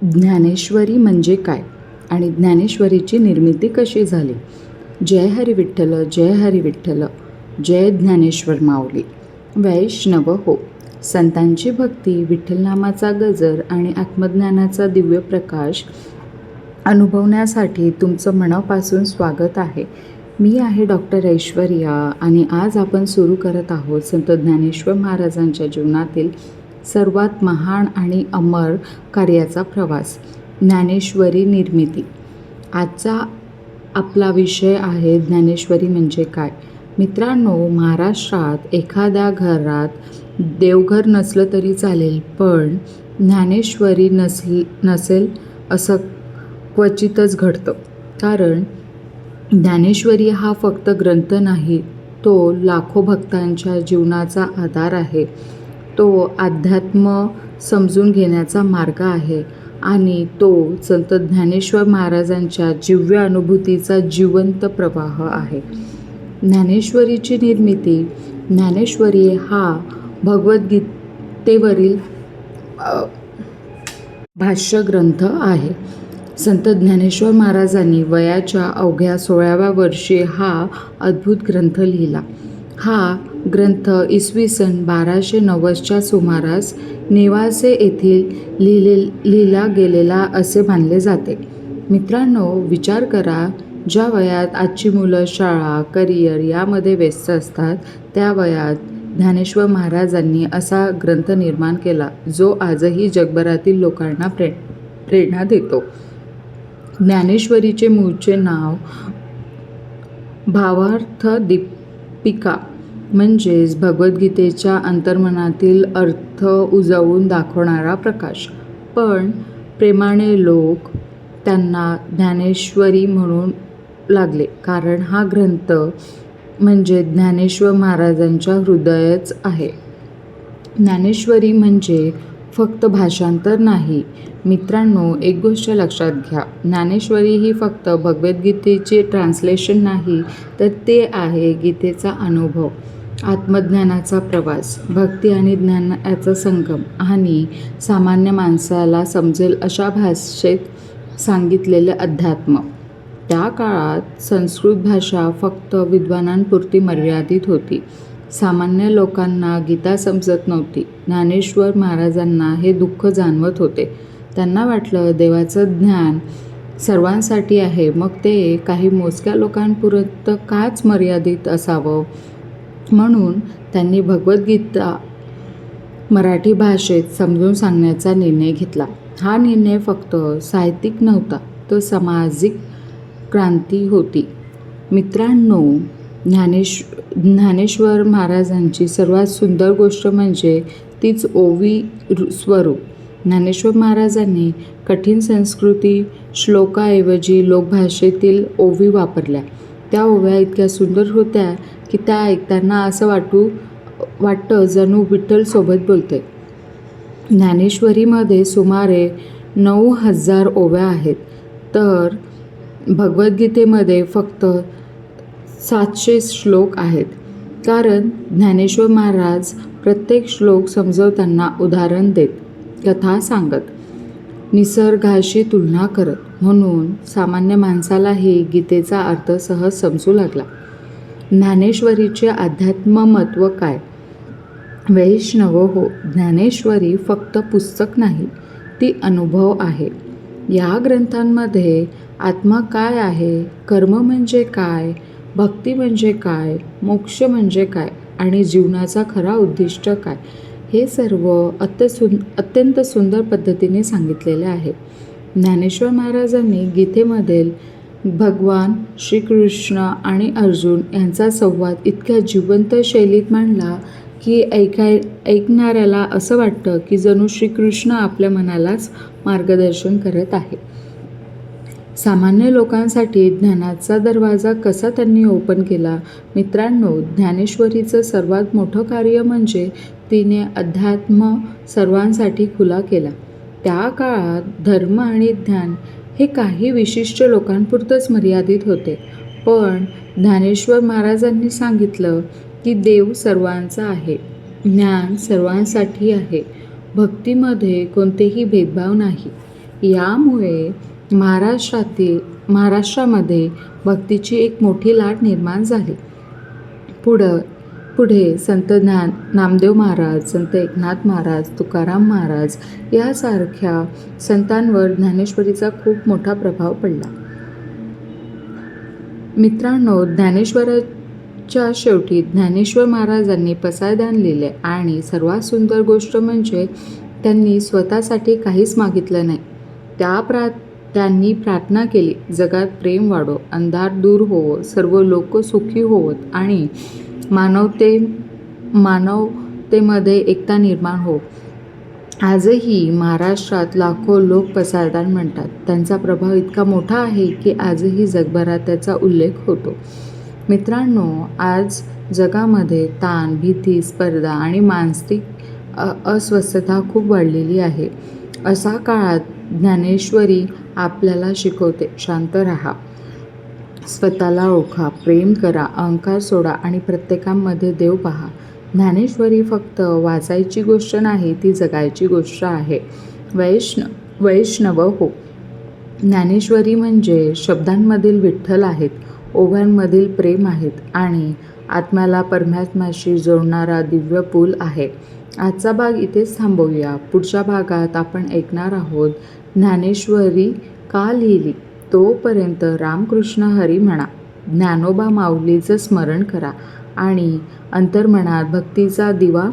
ज्ञानेश्वरी म्हणजे काय आणि ज्ञानेश्वरीची निर्मिती कशी झाली? जय हरी विठ्ठल, जय हरी विठ्ठल, जय ज्ञानेश्वर माऊली. वैष्णव हो. संतांची भक्ती, विठ्ठलनामाचा गजर आणि आत्मज्ञानाचा दिव्य प्रकाश अनुभवण्यासाठी तुमचं मनापासून स्वागत आहे. मी आहे डॉक्टर ऐश्वर्या आणि आज आपण सुरू करत आहोत संत ज्ञानेश्वर महाराजांच्या जीवनातील सर्वात महान आणि अमर कार्याचा प्रवास, ज्ञानेश्वरी निर्मिती. आजचा आपला विषय आहे ज्ञानेश्वरी म्हणजे काय. मित्रांनो, महाराष्ट्रात एखाद्या घरात देवघर नसलं तरी चालेल, पण ज्ञानेश्वरी नसेल असं क्वचितच घडतं. कारण ज्ञानेश्वरी हा फक्त ग्रंथ नाही, तो लाखो भक्तांच्या जीवनाचा आधार आहे. तो अध्यात्म समजून घेण्याचा मार्ग आहे आणि तो संत ज्ञानेश्वर महाराजांच्या दिव्य अनुभूतीचा जिवंत प्रवाह आहे. ज्ञानेश्वरीची निर्मिती. ज्ञानेश्वरी हा भगवद्गीतेवरील भाष्य ग्रंथ आहे. संत ज्ञानेश्वर महाराजांनी वयाच्या अवघ्या 16व्या वर्षी हा अद्भुत ग्रंथ लिहिला. हा ग्रंथ इसवी सन 1290च्या सुमारास नेवासे येथील लिहिला गेलेला असे मानले जाते. मित्रांनो, विचार करा, ज्या वयात आजची मुलं शाळा, करिअर यामध्ये व्यस्त असतात, त्या वयात ज्ञानेश्वर महाराजांनी असा ग्रंथ निर्माण केला, जो आजही जगभरातील लोकांना प्रेरणा देतो. ज्ञानेश्वरीचे मूळचे नाव भावार्थ दीपिका म्हणजेच भगवद्गीतेच्या अंतर्मनातील अर्थ उजळून दाखवणारा प्रकाश. पण प्रेमाने लोक त्यांना ज्ञानेश्वरी म्हणू लागले, कारण हा ग्रंथ म्हणजे ज्ञानेश्वर महाराजांच्या हृदयच आहे. ज्ञानेश्वरी म्हणजे फक्त भाषांतर नाही. मित्रांनो, एक गोष्ट लक्षात घ्या, ज्ञानेश्वरी ही फक्त भगवद्गीतेचे ट्रान्सलेशन नाही, तर ते आहे गीतेचा अनुभव, आत्मज्ञानाचा प्रवास, भक्ती आणि ज्ञानाचा संगम आणि सामान्य माणसाला समजेल अशा भाषेत सांगितलेले अध्यात्म. त्या काळात संस्कृत भाषा फक्त विद्वानांपुरती मर्यादित होती. सामान्य लोकांना गीता समजत नव्हती. ज्ञानेश्वर महाराजांना हे दुःख जाणवत होते. त्यांना वाटलं, देवाचं ज्ञान सर्वांसाठी आहे, मग ते काही मोजक्या लोकांपुरतं काच मर्यादित असावं. म्हणून त्यांनी भगवद्गीता मराठी भाषेत समजून सांगण्याचा निर्णय घेतला. हा निर्णय फक्त साहित्यिक नव्हता, तो सामाजिक क्रांती होती. मित्रांनो, ज्ञानेश्वर महाराजांची सर्वात सुंदर गोष्ट म्हणजे तीच ओवी स्वरूप. ज्ञानेश्वर महाराजांनी कठीण संस्कृती श्लोकाऐवजी लोकभाषेतील ओवी वापरल्या. त्या ओव्या इतक्या सुंदर होत्या की त्या ऐकताना असं वाटतं जणू विठ्ठल सोबत बोलते. ज्ञानेश्वरीमध्ये सुमारे 9000 ओव्या आहेत, तर भगवद्गीतेमध्ये फक्त 700 श्लोक आहेत. कारण ज्ञानेश्वर महाराज प्रत्येक श्लोक समजवताना उदाहरण देत, कथा सांगत, निसर्गाशी तुलना करत, म्हणून सामान्य माणसालाही गीतेचा अर्थ सहज समजू लागला. ज्ञानेश्वरीचे अध्यात्म महत्त्व काय? वैष्णव हो. ज्ञानेश्वरी फक्त पुस्तक नाही, ती अनुभव आहे. या ग्रंथांमध्ये आत्मा काय आहे, कर्म म्हणजे काय, भक्ती म्हणजे काय, मोक्ष म्हणजे काय आणि जीवनाचा खरा उद्दिष्ट काय, हे सर्व अत्यंत सुंदर पद्धतीने सांगितलेले आहे. ज्ञानेश्वर महाराजांनी गीतेमधील भगवान श्रीकृष्ण आणि अर्जुन यांचा संवाद इतक्या जिवंत शैलीत मांडला की ऐकणाऱ्याला असं वाटतं की जणू श्रीकृष्ण आपल्या मनालाच मार्गदर्शन करत आहे. सामान्य लोकांसाठी ज्ञानाचा दरवाजा कसा त्यांनी ओपन केला? मित्रांनो, ज्ञानेश्वरीचं सर्वात मोठं कार्य म्हणजे तिने अध्यात्म सर्वांसाठी खुला केला. त्या काळात धर्म आणि ज्ञान हे काही विशिष्ट लोकांपुरतंच मर्यादित होते, पण ज्ञानेश्वर महाराजांनी सांगितलं की देव सर्वांचा आहे, ज्ञान सर्वांसाठी आहे, भक्तीमध्ये कोणतेही भेदभाव नाही. यामुळे महाराष्ट्रामध्ये भक्तीची एक मोठी लाट निर्माण झाली. पुढे संत नामदेव महाराज, संत एकनाथ महाराज, तुकाराम महाराज यासारख्या संतांवर ज्ञानेश्वरीचा खूप मोठा प्रभाव पडला. मित्रांनो, ज्ञानेश्वराच्या शेवटी ज्ञानेश्वर महाराजांनी पसायदान लिहिले आणि सर्वात सुंदर गोष्ट म्हणजे त्यांनी स्वतःसाठी काहीच मागितलं नाही. त्यांनी प्रार्थना केली, जगात प्रेम वाढो, अंधार दूर होवो, सर्व लोक सुखी होवोत आणि मानवतेमध्ये एकता निर्माण हो. आजही महाराष्ट्रात लाखो लोक पसायदान म्हणतात. त्यांचा प्रभाव इतका मोठा आहे की आजही जगभरात त्याचा उल्लेख होतो. मित्रांनो, आज जगामध्ये ताण, भीती, स्पर्धा आणि मानसिक अस्वस्थता खूप वाढलेली आहे. अशा काळात ज्ञानेश्वरी आपल्याला शिकवते, शांत राहा, स्वतःला ओळखा, प्रेम करा, अहंकार सोडा आणि प्रत्येकामध्ये देव पहा. ज्ञानेश्वरी फक्त वाचायची गोष्ट नाही, ती जगायची गोष्ट आहे. वैष्णव हो. ज्ञानेश्वरी म्हणजे शब्दांमधील विठ्ठल आहेत, ओव्यांमधील प्रेम आहेत आणि आत्म्याला परमात्म्याशी जोडणारा दिव्य पूल आहे. आजचा भाग इथेच थांबवूया. पुढच्या भागात आपण ऐकणार आहोत ज्ञानेश्वरी का लिहिली. तोपर्यंत रामकृष्ण हरी म्हणा, ज्ञानोबा माऊलीचं स्मरण करा आणि अंतर्मनात भक्तीचा दिवा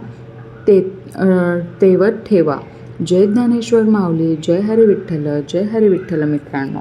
तेवत ठेवा. जय ज्ञानेश्वर माऊली, जय हरी विठ्ठल, जय हरी विठ्ठल. मित्रांनो.